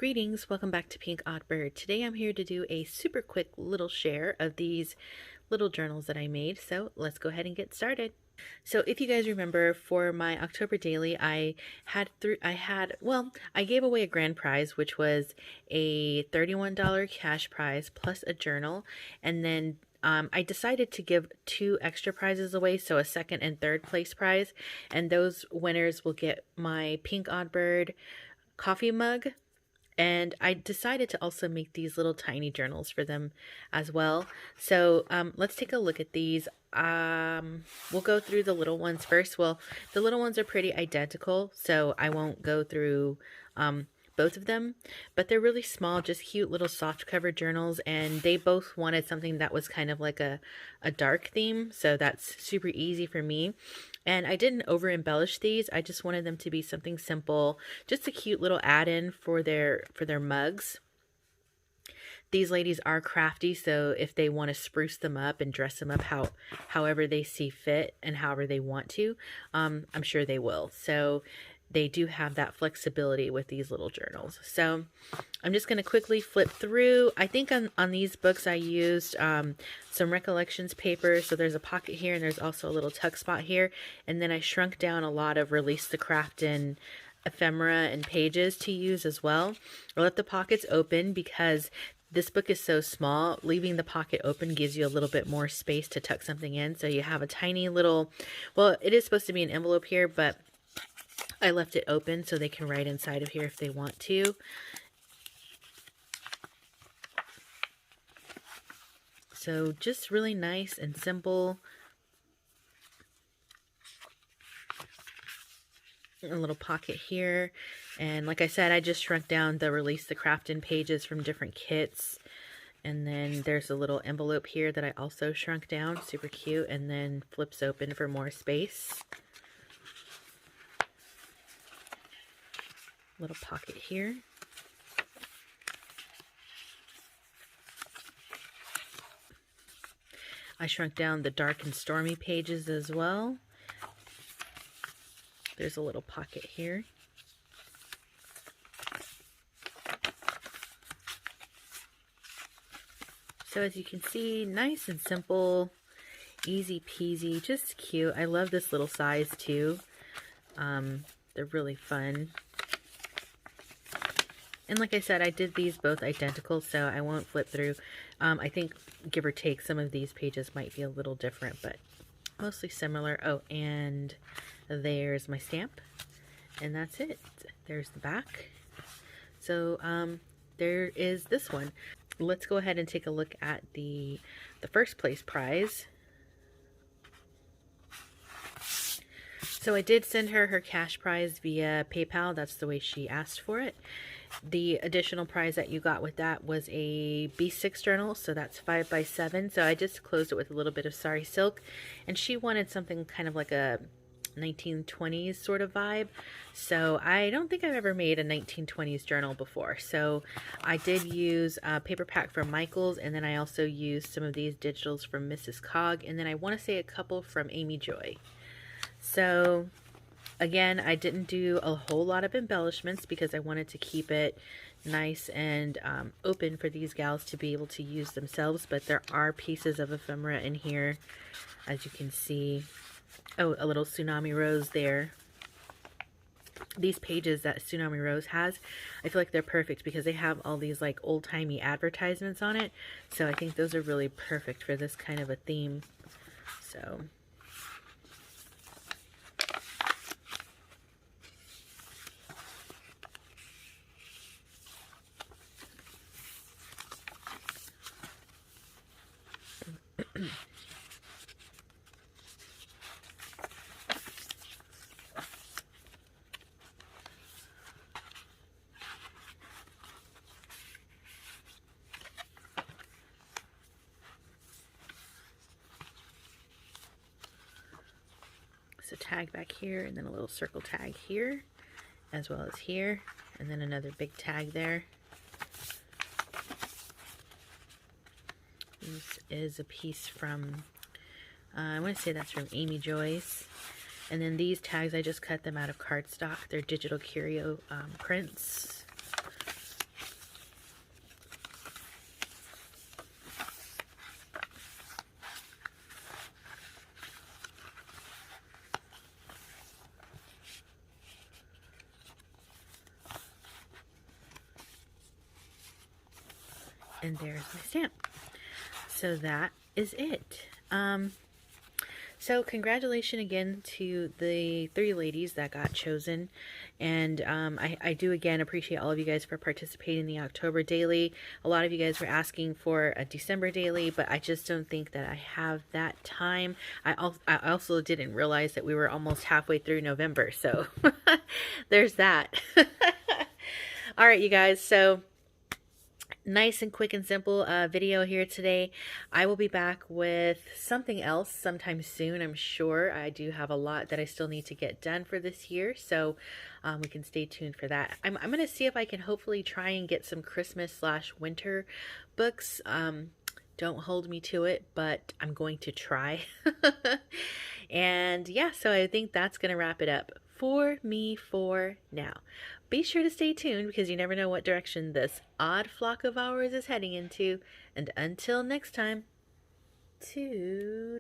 Greetings, welcome back to PinkOddBird. Today I'm here to do a super quick little share of these little journals that I made, so let's go ahead and get started. So if you guys remember, for my October daily, I gave away a grand prize, which was a $31 cash prize plus a journal, and then I decided to give 2 extra prizes away, so a second and third place prize, and those winners will get my PinkOddBird coffee mug. And I decided to also make these little tiny journals for them as well. So let's take a look at these. We'll go through the little ones first. Well, the little ones are pretty identical, so I won't go through both of them. But they're really small, just cute little soft cover journals. And they both wanted something that was kind of like a dark theme. So that's super easy for me. And I didn't over embellish these. I just wanted them to be something simple, just a cute little add-in for their mugs. These ladies are crafty, so if they want to spruce them up and dress them up however they see fit and however they want to, I'm sure they will. So they do have that flexibility with these little journals. So I'm just going to quickly flip through. I think on these books I used some recollections paper. So there's a pocket here and there's also a little tuck spot here. And then I shrunk down a lot of ReleasetheCraftin ephemera and pages to use as well. I left the pockets open because this book is so small. Leaving the pocket open gives you a little bit more space to tuck something in. So you have a tiny little, well, it is supposed to be an envelope here, but I left it open so they can write inside of here if they want to. So just really nice and simple. A little pocket here. And like I said, I just shrunk down the ReleasetheCraftin pages from different kits. And then there's a little envelope here that I also shrunk down. Super cute. And then flips open for more space. Little pocket here. I shrunk down the dark and stormy pages as well. There's a little pocket here. So as you can see, nice and simple, easy peasy, just cute. I love this little size too. They're really fun. And like I said, I did these both identical, so I won't flip through. I think, give or take, some of these pages might be a little different, but mostly similar. Oh, and there's my stamp. And that's it. There's the back. So there is this one. Let's go ahead and take a look at the first place prize. So I did send her cash prize via PayPal. That's the way she asked for it. The additional prize that you got with that was a B6 journal, so that's 5x7. So I just closed it with a little bit of sari silk, and she wanted something kind of like a 1920s sort of vibe. So I don't think I've ever made a 1920s journal before. So I did use a paper pack from Michaels, and then I also used some of these digitals from Mrs. Cog, and then I want to say a couple from Amy Joy. So again, I didn't do a whole lot of embellishments because I wanted to keep it nice and open for these gals to be able to use themselves, but there are pieces of ephemera in here, as you can see. Oh, a little Tsunami Rose there. These pages that Tsunami Rose has, I feel like they're perfect because they have all these like old-timey advertisements on it, so I think those are really perfect for this kind of a theme. So a tag back here, and then a little circle tag here, as well as here, and then another big tag there. This is a piece from, I want to say that's from Amy Joy's. And then these tags, I just cut them out of cardstock. They're digital curio prints. And there's my stamp. So that is it. So congratulations again to the 3 ladies that got chosen. And I do again appreciate all of you guys for participating in the October daily. A lot of you guys were asking for a December daily, but I just don't think that I have that time. I also didn't realize that we were almost halfway through November. So there's that. All right, you guys. So nice and quick and simple video here today. I will be back with something else sometime soon, I'm sure. I do have a lot that I still need to get done for this year, so we can stay tuned for that. I'm going to see if I can hopefully try and get some Christmas/winter books. Don't hold me to it, but I'm going to try. And yeah, so I think that's going to wrap it up for me for now. Be sure to stay tuned because you never know what direction this odd flock of ours is heading into. And until next time, toodaloo.